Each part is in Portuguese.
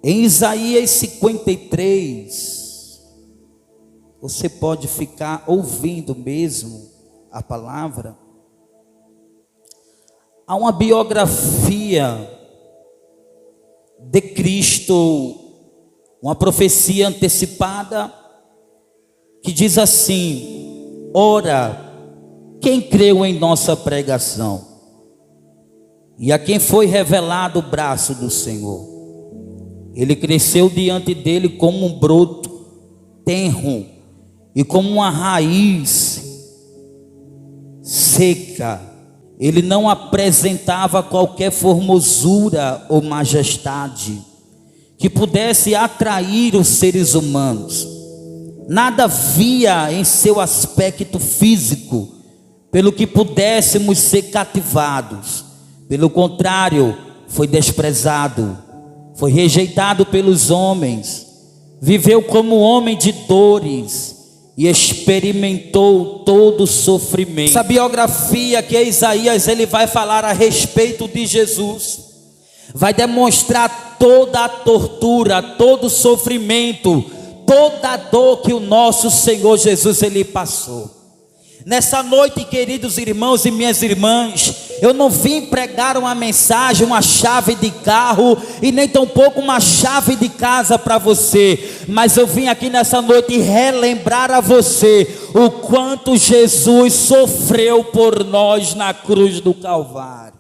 Em Isaías 53, você pode ficar ouvindo mesmo a palavra. Há uma biografia de Cristo, uma profecia antecipada, que diz assim: ora, quem creu em nossa pregação, e a quem foi revelado o braço do Senhor? Ele cresceu diante dele como um broto tenro e como uma raiz seca. Ele não apresentava qualquer formosura ou majestade que pudesse atrair os seres humanos. Nada havia em seu aspecto físico pelo que pudéssemos ser cativados. Pelo contrário, foi desprezado, foi rejeitado pelos homens, viveu como homem de dores e experimentou todo o sofrimento. Essa biografia que Isaías ele vai falar a respeito de Jesus, vai demonstrar toda a tortura, todo o sofrimento, toda a dor que o nosso Senhor Jesus ele passou. Nessa noite, queridos irmãos e minhas irmãs, eu não vim pregar uma mensagem, uma chave de carro e nem tampouco uma chave de casa para você, mas eu vim aqui nessa noite relembrar a você o quanto Jesus sofreu por nós na cruz do Calvário.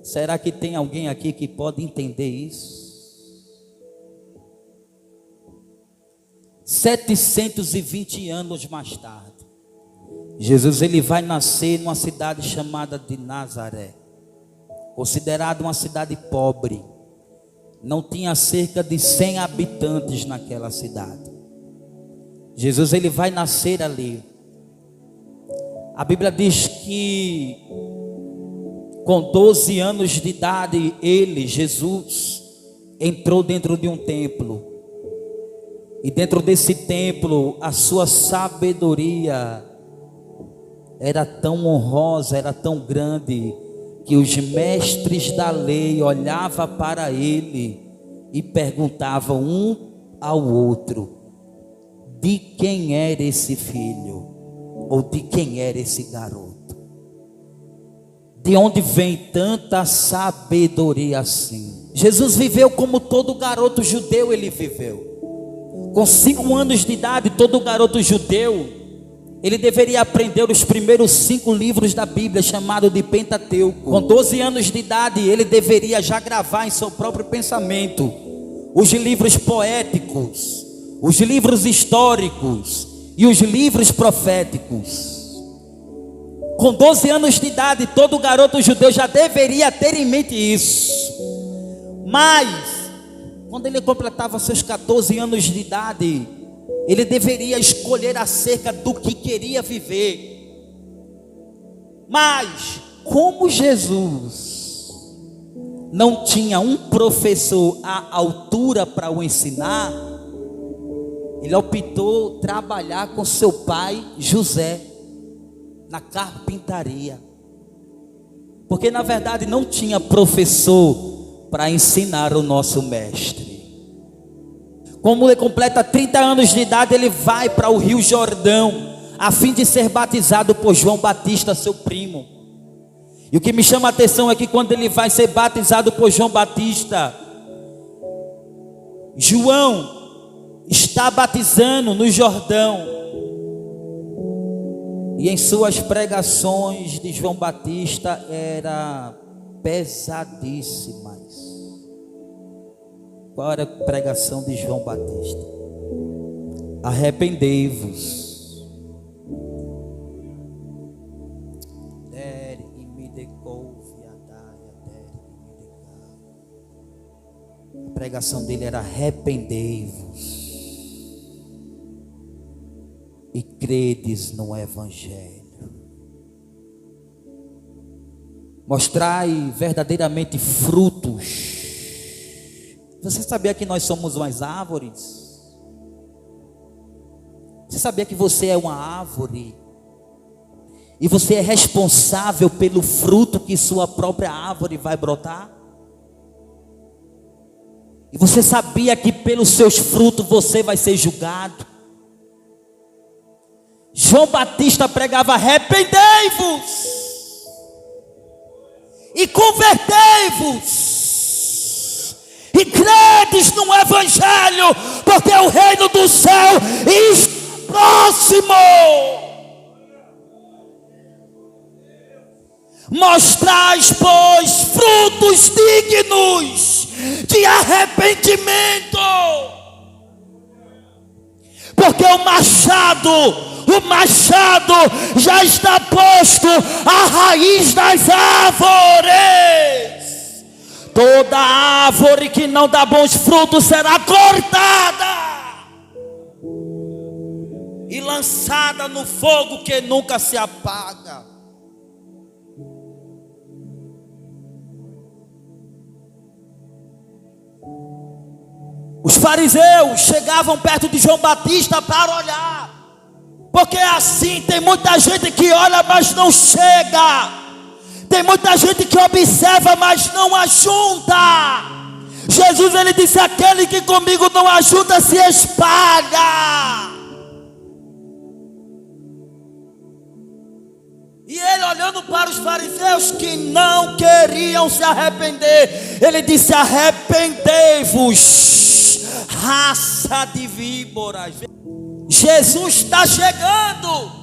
Será que tem alguém aqui que pode entender isso? 720 anos mais tarde, Jesus ele vai nascer numa cidade chamada de Nazaré, considerada uma cidade pobre. Não tinha cerca de 100 habitantes naquela cidade. Jesus ele vai nascer ali. A Bíblia diz que com 12 anos de idade ele, Jesus, entrou dentro de um templo. E dentro desse templo, a sua sabedoria era tão honrosa, era tão grande, que os mestres da lei olhavam para ele e perguntavam um ao outro: de quem era esse filho? Ou de quem era esse garoto? De onde vem tanta sabedoria assim? Jesus viveu como todo garoto judeu ele viveu. Com 5 anos de idade, todo garoto judeu, ele deveria aprender os primeiros 5 livros da Bíblia, chamado de Pentateuco. Com 12 anos de idade, ele deveria já gravar em seu próprio pensamento os livros poéticos, os livros históricos e os livros proféticos. Com 12 anos de idade, todo garoto judeu já deveria ter em mente isso. Mas quando ele completava seus 14 anos de idade, ele deveria escolher acerca do que queria viver. Mas, como Jesus não tinha um professor à altura para o ensinar, ele optou trabalhar com seu pai José na carpintaria. Porque na verdade não tinha professor para ensinar o nosso mestre. Como ele completa 30 anos de idade, ele vai para o Rio Jordão, a fim de ser batizado por João Batista, seu primo. E o que me chama a atenção é que quando ele vai ser batizado por João Batista, João está batizando no Jordão. E em suas pregações de João Batista era pesadíssimas. Qual era a pregação de João Batista? Arrependei-vos. A pregação dele era: arrependei-vos e credes no Evangelho. Mostrai verdadeiramente frutos. Você sabia que nós somos umas árvores? Você sabia que você é uma árvore? E você é responsável pelo fruto que sua própria árvore vai brotar? E você sabia que pelos seus frutos você vai ser julgado? João Batista pregava: arrependei-vos e convertei-vos e credes no Evangelho, porque o reino do céu está próximo. Mostrais, pois, frutos dignos de arrependimento, porque o machado já está posto à raiz das árvores. Toda árvore que não dá bons frutos será cortada e lançada no fogo que nunca se apaga. Os fariseus chegavam perto de João Batista para olhar, porque assim tem muita gente que olha, mas não chega. Tem muita gente que observa, mas não ajunta. Jesus, ele disse: aquele que comigo não ajunta se espalha. E ele, olhando para os fariseus que não queriam se arrepender, ele disse: arrependei-vos, raça de víboras. Jesus está chegando.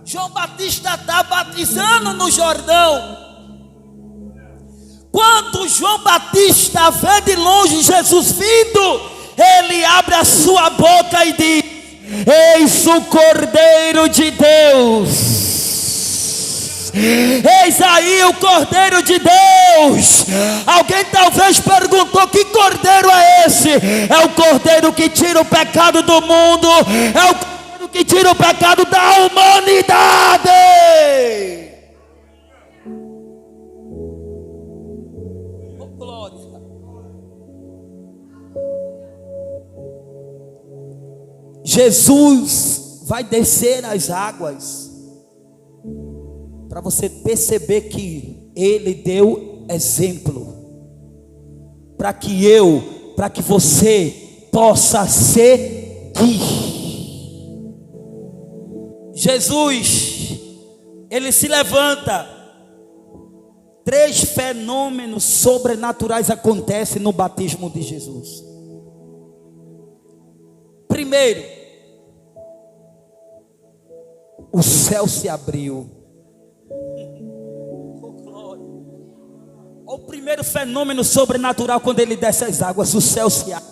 João Batista está batizando no Jordão. Quando João Batista vê de longe Jesus vindo, ele abre a sua boca e diz: eis o Cordeiro de Deus. Eis aí o Cordeiro de Deus. Alguém talvez perguntou: que cordeiro é esse? É o Cordeiro que tira o pecado do mundo. É o Cordeiro que tira o pecado da humanidade. Oh, glória. Jesus vai descer as águas, para você perceber que ele deu exemplo, para que você possa seguir. Jesus, ele se levanta. 3 fenômenos sobrenaturais acontecem no batismo de Jesus. Primeiro, o céu se abriu. O primeiro fenômeno sobrenatural, quando ele desce as águas, o céu se abre.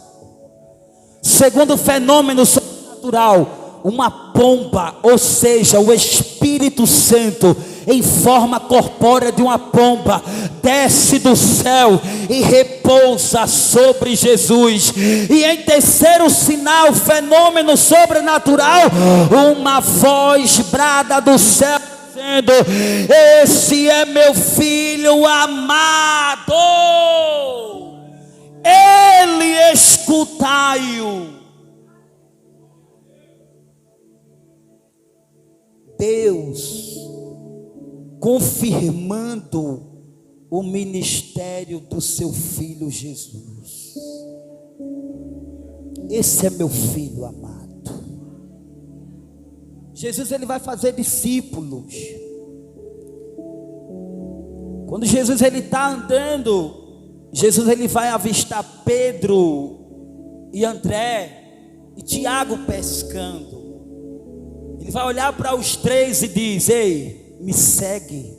Segundo fenômeno sobrenatural, uma pomba, ou seja, o Espírito Santo em forma corpórea de uma pomba desce do céu e repousa sobre Jesus. E em terceiro sinal, fenômeno sobrenatural, uma voz brada do céu dizendo: esse é meu filho amado, ele escutai-o. Deus confirmando o ministério do seu filho Jesus. Esse é meu filho amado. Jesus, ele vai fazer discípulos. Quando Jesus ele está andando, Jesus ele vai avistar Pedro e André e Tiago pescando. Ele vai olhar para os 3 e diz: ei, me segue,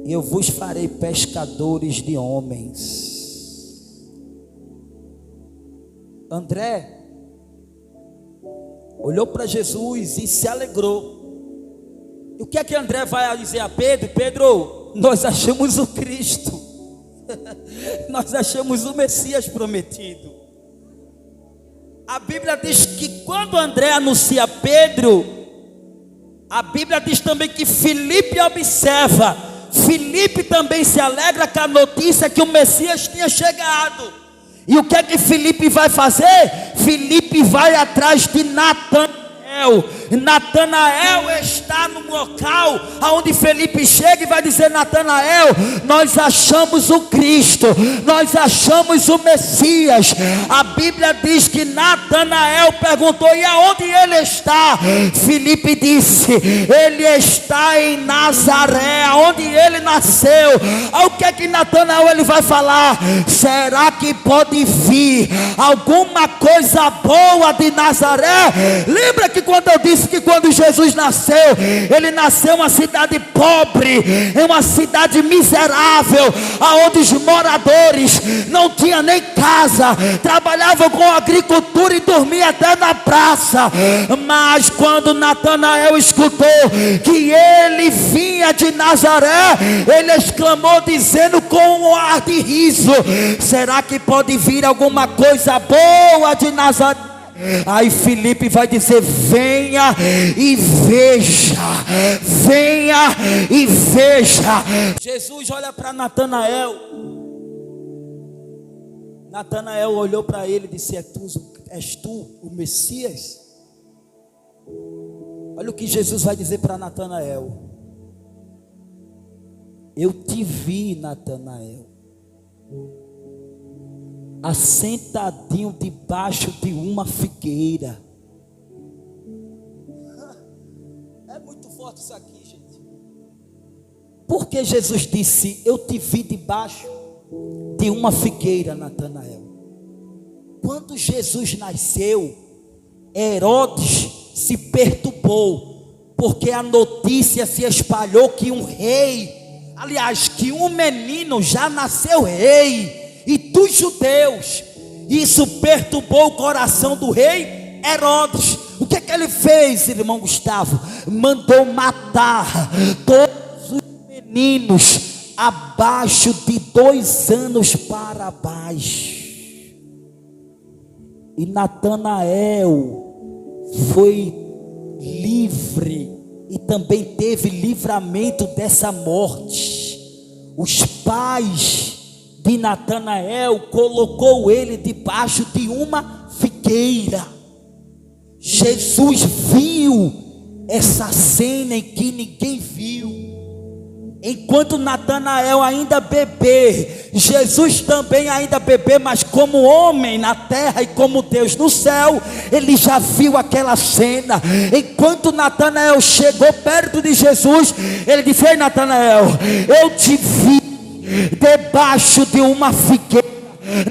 e eu vos farei pescadores de homens. André olhou para Jesus e se alegrou. E o que é que André vai dizer a Pedro? Pedro, nós achamos o Cristo. Nós achamos o Messias prometido. A Bíblia diz que quando André anuncia Pedro, a Bíblia diz também que Filipe observa. Filipe também se alegra com a notícia que o Messias tinha chegado. E o que é que Filipe vai fazer? Filipe vai atrás de Natanael. Natanael está no local aonde Felipe chega e vai dizer: Natanael, nós achamos o Cristo, nós achamos o Messias. A Bíblia diz que Natanael perguntou: e aonde ele está? Felipe disse: ele está em Nazaré, aonde ele nasceu. O que é que Natanael ele vai falar? Será que pode vir alguma coisa boa de Nazaré? Lembra que quando eu disse que quando Jesus nasceu, ele nasceu em uma cidade pobre, em uma cidade miserável, aonde os moradores não tinham nem casa, trabalhavam com agricultura e dormiam até na praça. Mas quando Natanael escutou que ele vinha de Nazaré, ele exclamou dizendo com um ar de riso: será que pode vir alguma coisa boa de Nazaré? Aí Felipe vai dizer: venha e veja, venha e veja. Jesus olha para Natanael. Natanael olhou para ele e disse: és tu o Messias? Olha o que Jesus vai dizer para Natanael: eu te vi, Natanael, assentadinho debaixo de uma figueira. É muito forte isso aqui, gente. Porque Jesus disse: eu te vi debaixo de uma figueira, Natanael. Quando Jesus nasceu, Herodes se perturbou, porque a notícia se espalhou que um rei, aliás, que um menino já nasceu rei e dos judeus. Isso perturbou o coração do rei Herodes. O que é que ele fez, irmão Gustavo? Mandou matar todos os meninos abaixo de 2 anos para baixo. E Natanael foi livre e também teve livramento dessa morte. Os pais de Natanael colocou ele debaixo de uma figueira. Jesus viu essa cena em que ninguém viu. Enquanto Natanael ainda bebê, Jesus também ainda bebê, mas como homem na terra e como Deus no céu, ele já viu aquela cena. Enquanto Natanael chegou perto de Jesus, ele disse: ei, Natanael, eu te vi debaixo de uma figueira.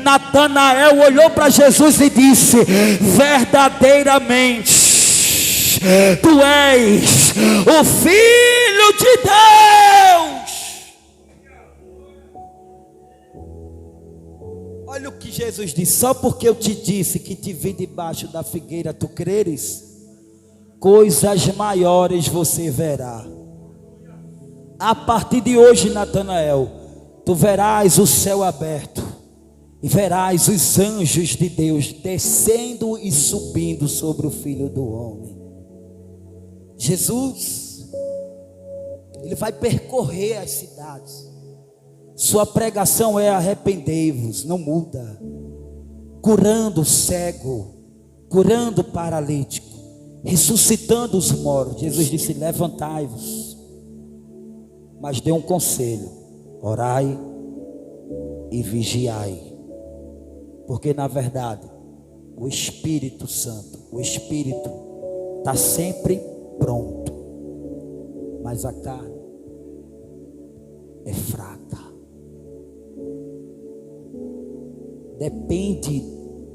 Natanael olhou para Jesus e disse: verdadeiramente tu és o Filho de Deus. Olha o que Jesus disse: só porque eu te disse que te vi debaixo da figueira, tu creres? Coisas maiores você verá. A partir de hoje, Natanael, tu verás o céu aberto e verás os anjos de Deus descendo e subindo sobre o Filho do Homem. Jesus, ele vai percorrer as cidades. Sua pregação é: arrependei-vos, não muda. Curando o cego, curando o paralítico, ressuscitando os mortos. Jesus disse: levantai-vos. Mas deu um conselho: orai e vigiai. Porque na verdade o Espírito Santo, o Espírito está sempre pronto, mas a carne é fraca. Depende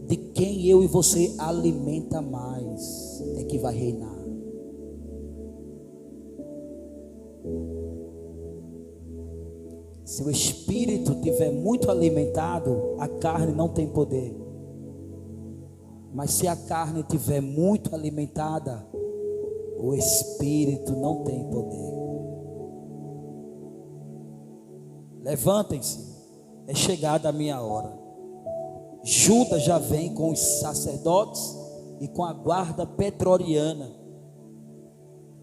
de quem eu e você alimenta mais, é que vai reinar. Se o espírito estiver muito alimentado, a carne não tem poder. Mas se a carne estiver muito alimentada, o espírito não tem poder. Levantem-se, é chegada a minha hora. Judas já vem com os sacerdotes e com a guarda pretoriana.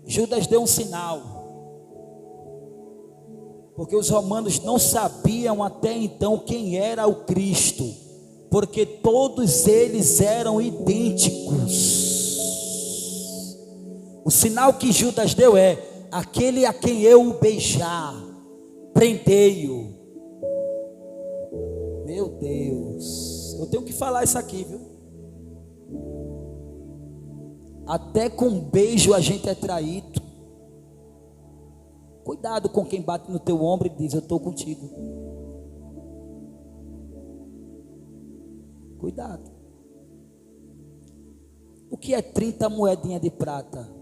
Judas deu um sinal, porque os romanos não sabiam até então quem era o Cristo, porque todos eles eram idênticos. O sinal que Judas deu é: aquele a quem eu beijar, prendei-o. Meu Deus, eu tenho que falar isso aqui, viu? Até com um beijo a gente é traído. Cuidado com quem bate no teu ombro e diz: eu estou contigo. Cuidado. O que é 30 moedinhas de prata?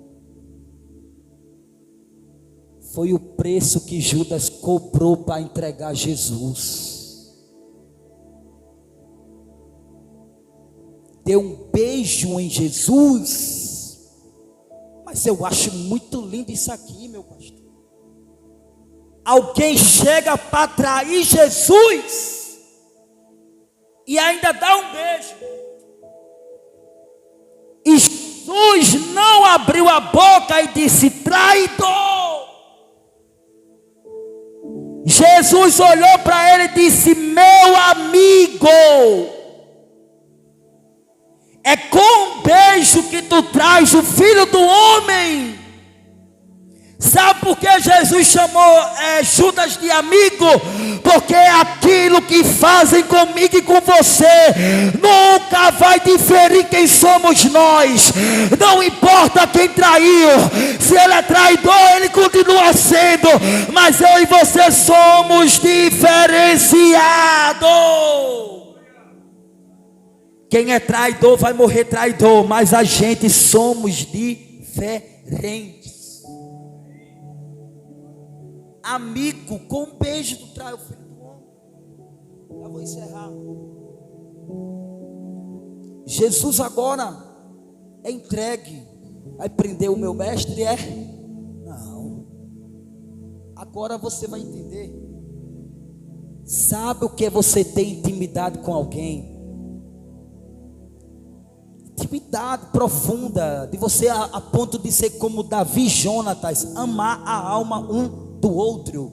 Foi o preço que Judas cobrou para entregar Jesus. Deu um beijo em Jesus. Mas eu acho muito lindo isso aqui, meu pastor. Alguém chega para trair Jesus e ainda dá um beijo. E Jesus não abriu a boca e disse: traidor. Jesus olhou para ele e disse: meu amigo, é com um beijo que tu traz o Filho do Homem. Sabe por que Jesus chamou Judas de amigo? Porque aquilo que fazem comigo e com você nunca vai diferir quem somos nós. Não importa quem traiu, se ele é traidor, ele continua sendo. Mas eu e você somos diferenciados. Quem é traidor vai morrer traidor, mas a gente somos diferentes. Amigo, com um beijo tu trai o Filho do Homem. Já vou encerrar. Jesus agora é entregue. Vai prender o meu mestre? Não. Agora você vai entender. Sabe o que é você ter intimidade com alguém? Intimidade profunda, de você a ponto de ser como Davi e Jonatas, amar a alma um do outro,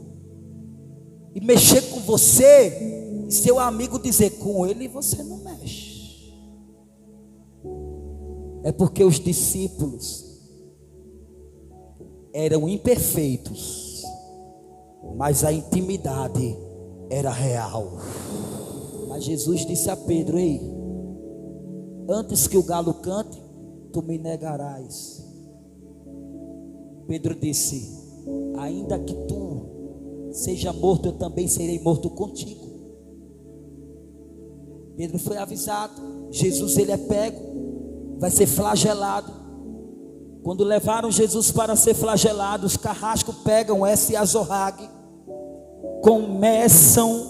e mexer com você, e seu amigo dizer: com ele você não mexe. É porque os discípulos eram imperfeitos, mas a intimidade era real. Mas Jesus disse a Pedro: ei, antes que o galo cante, tu me negarás. Pedro disse: ainda que tu seja morto, eu também serei morto contigo. Pedro foi avisado. Jesus, ele é pego, vai ser flagelado. Quando levaram Jesus para ser flagelado, os carrascos pegam esse azorrague, começam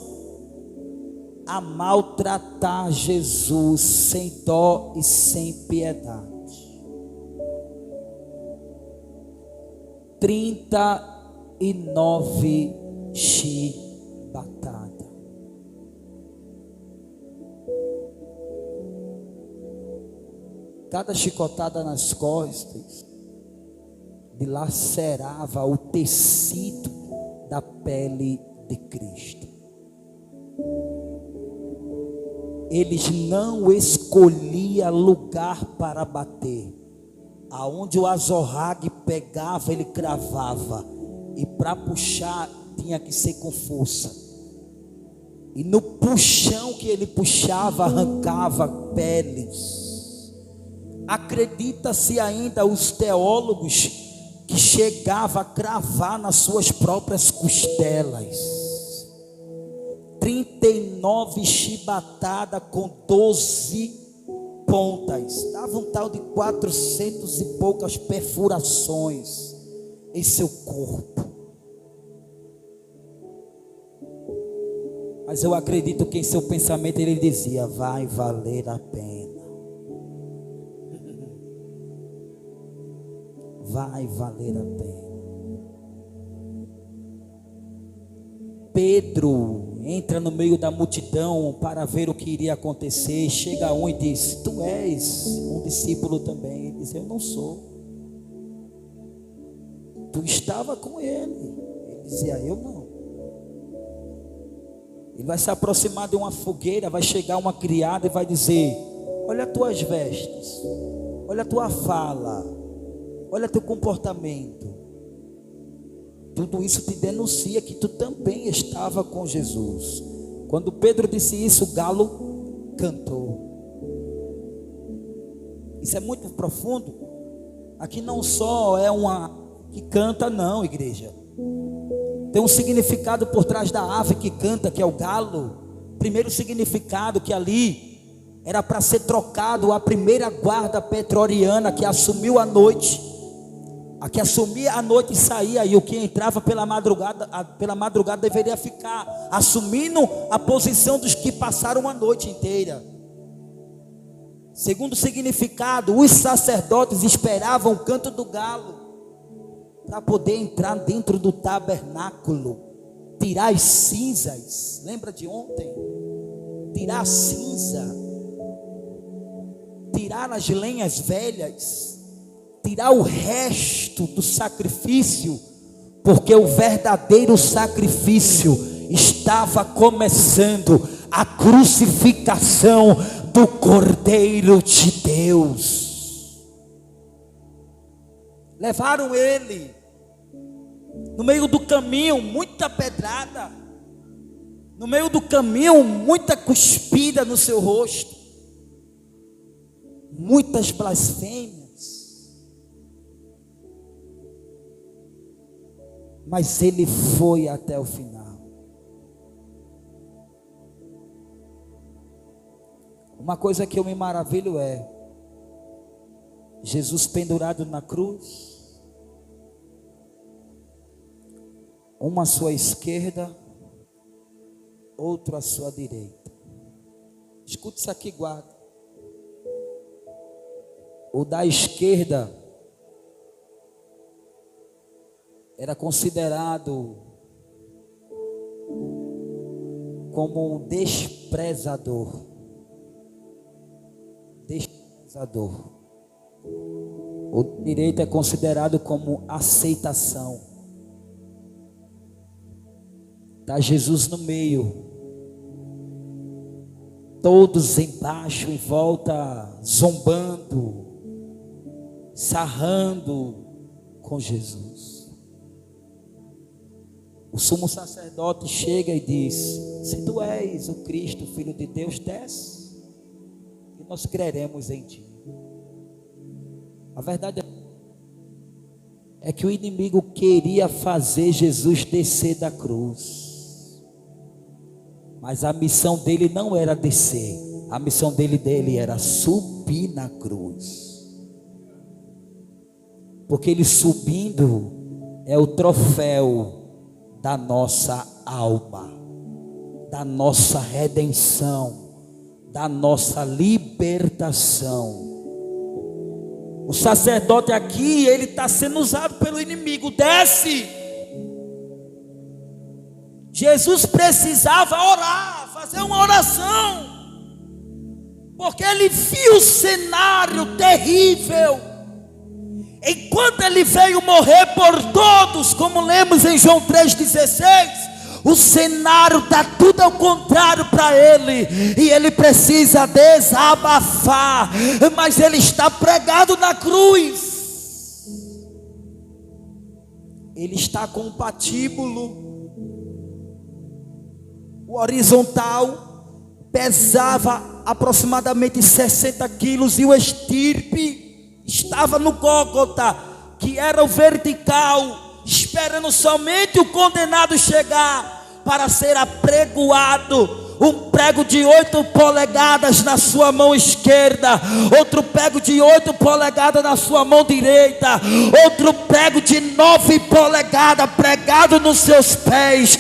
a maltratar Jesus sem dó e sem piedade. 39 chibatadas. Cada chicotada nas costas dilacerava o tecido da pele de Cristo. Eles não escolhiam lugar para bater. Aonde o azorrague pegava, ele cravava. E para puxar, tinha que ser com força. E no puxão que ele puxava, arrancava peles. Acredita-se ainda os teólogos que chegava a cravar nas suas próprias costelas. 39 chibatadas com 12 pontas, dava um tal de 400 e poucas perfurações em seu corpo. Mas eu acredito que em seu pensamento ele dizia: vai valer a pena, vai valer a pena. Pedro entra no meio da multidão para ver o que iria acontecer. Chega um e diz: tu és um discípulo também. Ele diz: eu não sou. Tu estava com ele. Ele dizia: eu não. Ele vai se aproximar de uma fogueira, vai chegar uma criada e vai dizer: olha as tuas vestes, olha a tua fala, olha teu comportamento. Tudo isso te denuncia que tu também estava com Jesus. Quando Pedro disse isso, o galo cantou. Isso é muito profundo. Aqui não só é uma que canta, não, igreja. Tem um significado por trás da ave que canta, que é o galo. Primeiro significado, que ali era para ser trocado a primeira guarda pretoriana que assumiu a noite. A que assumia a noite e saía, e o que entrava pela madrugada deveria ficar assumindo a posição dos que passaram a noite inteira. Segundo significado, os sacerdotes esperavam o canto do galo para poder entrar dentro do tabernáculo, tirar as cinzas. Lembra de ontem? Tirar a cinza, tirar as lenhas velhas, tirar o resto do sacrifício, porque o verdadeiro sacrifício estava começando, a crucificação do Cordeiro de Deus. Levaram ele, no meio do caminho, muita pedrada, no meio do caminho, muita cuspida no seu rosto, muitas blasfêmias. Mas ele foi até o final. Uma coisa que eu me maravilho é Jesus pendurado na cruz, um à sua esquerda, outro à sua direita. Escute isso aqui, guarda. O da esquerda era considerado como um desprezador. O direito é considerado como aceitação. Está Jesus no meio, todos embaixo, em volta, zombando, sarrando com Jesus. O sumo sacerdote chega e diz: se tu és o Cristo, Filho de Deus, desce e nós creremos em ti. A verdade é que o inimigo queria fazer Jesus descer da cruz, mas a missão dele não era descer, a missão dele era subir na cruz, porque ele subindo é o troféu da nossa alma, da nossa redenção, da nossa libertação. O sacerdote aqui, ele está sendo usado pelo inimigo. Desce. Jesus precisava orar, fazer uma oração, porque ele viu o cenário terrível. Enquanto ele veio morrer por todos, como lemos em João 3,16, o cenário está tudo ao contrário para ele, e ele precisa desabafar, mas ele está pregado na cruz. Ele está com o patíbulo, o horizontal pesava aproximadamente 60 quilos, e o estirpe estava no Gólgota, que era o vertical, esperando somente o condenado chegar para ser apregoado. Um prego de 8 polegadas na sua mão esquerda, outro prego de 8 polegadas na sua mão direita, outro prego de 9 polegadas pregado nos seus pés,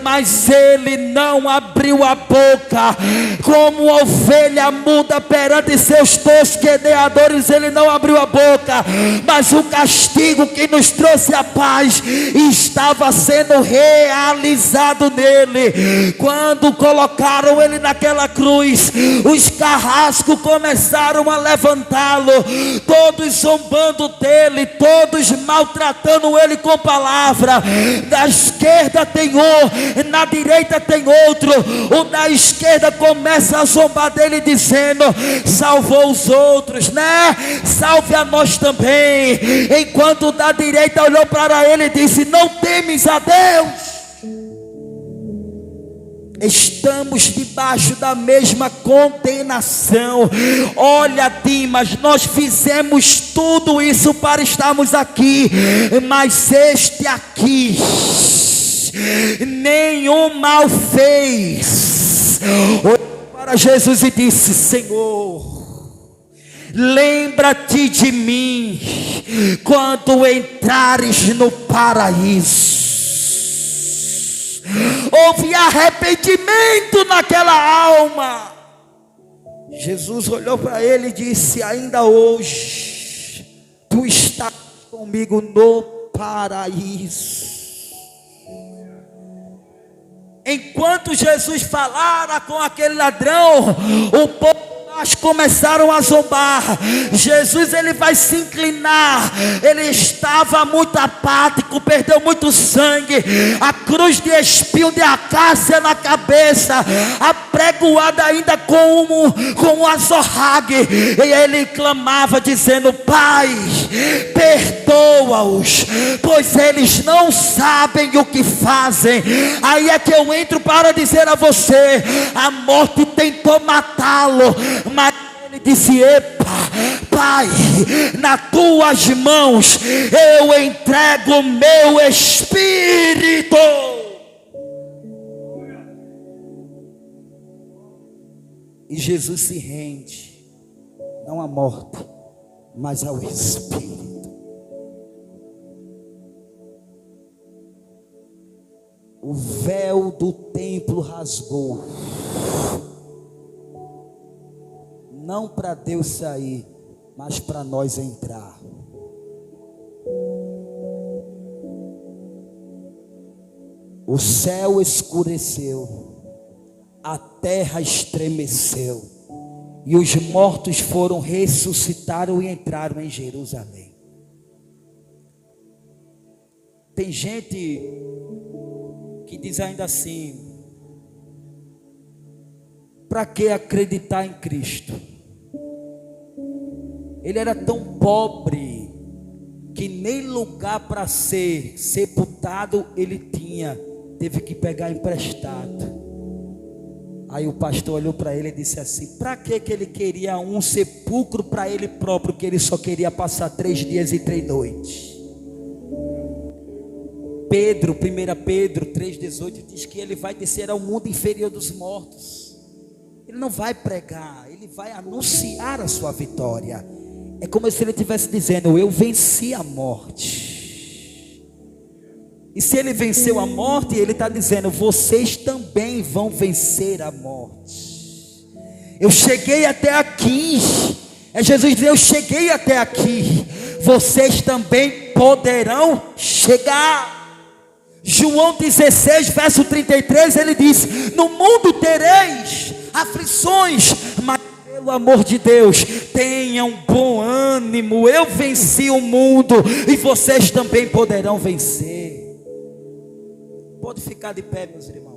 mas ele não abriu a boca. Como a ovelha muda perante seus tosqueneadores, ele não abriu a boca, mas o castigo que nos trouxe a paz estava sendo realizado nele. Quando colocou colocaram ele naquela cruz, os carrascos começaram a levantá-lo, todos zombando dele, todos maltratando ele com palavra. Da esquerda tem um, na direita tem outro. O da esquerda começa a zombar dele, dizendo: salvou os outros, né? Salve a nós também. Enquanto o da direita olhou para ele e disse: não temes a Deus. Estamos debaixo da mesma condenação. Olha, Dimas, nós fizemos tudo isso para estarmos aqui, mas este aqui nenhum mal fez. Olhou para Jesus e disse: Senhor, lembra-te de mim quando entrares no paraíso. Houve arrependimento naquela alma. Jesus olhou para ele e disse: ainda hoje tu estás comigo no paraíso. Enquanto Jesus falara com aquele ladrão, o povo começaram a zombar. Jesus, ele vai se inclinar. Ele estava muito apático, perdeu muito sangue, a cruz de espinho de acácia na cabeça, apregoada ainda com um azorrague, e ele clamava dizendo: Pai, perdoa-os, pois eles não sabem o que fazem. Aí é que eu entro para dizer a você: a morte tentou matá-lo, mas ele disse: epa, Pai, nas tuas mãos eu entrego o meu espírito. E Jesus se rende, não à morte, mas ao espírito. O véu do templo rasgou, não para Deus sair, mas para nós entrar. O céu escureceu, a terra estremeceu, e os mortos ressuscitaram e entraram em Jerusalém. Tem gente que diz ainda assim: para que acreditar em Cristo? Ele era tão pobre que nem lugar para ser sepultado ele tinha, teve que pegar emprestado. Aí o pastor olhou para ele e disse assim: para que ele queria um sepulcro para ele próprio, que ele só queria passar 3 dias e 3 noites? Pedro, 1 Pedro 3,18 diz que ele vai descer ao mundo inferior dos mortos. Ele não vai pregar, ele vai anunciar a sua vitória. É como se ele estivesse dizendo: eu venci a morte. E se ele venceu a morte, ele está dizendo: vocês também vão vencer a morte. Eu cheguei até aqui. É Jesus dizer: eu cheguei até aqui, vocês também poderão chegar. João 16, verso 33, ele diz: no mundo tereis aflições, mas pelo amor de Deus, tenham bom ânimo, eu venci o mundo e vocês também poderão vencer. Pode ficar de pé, meus irmãos.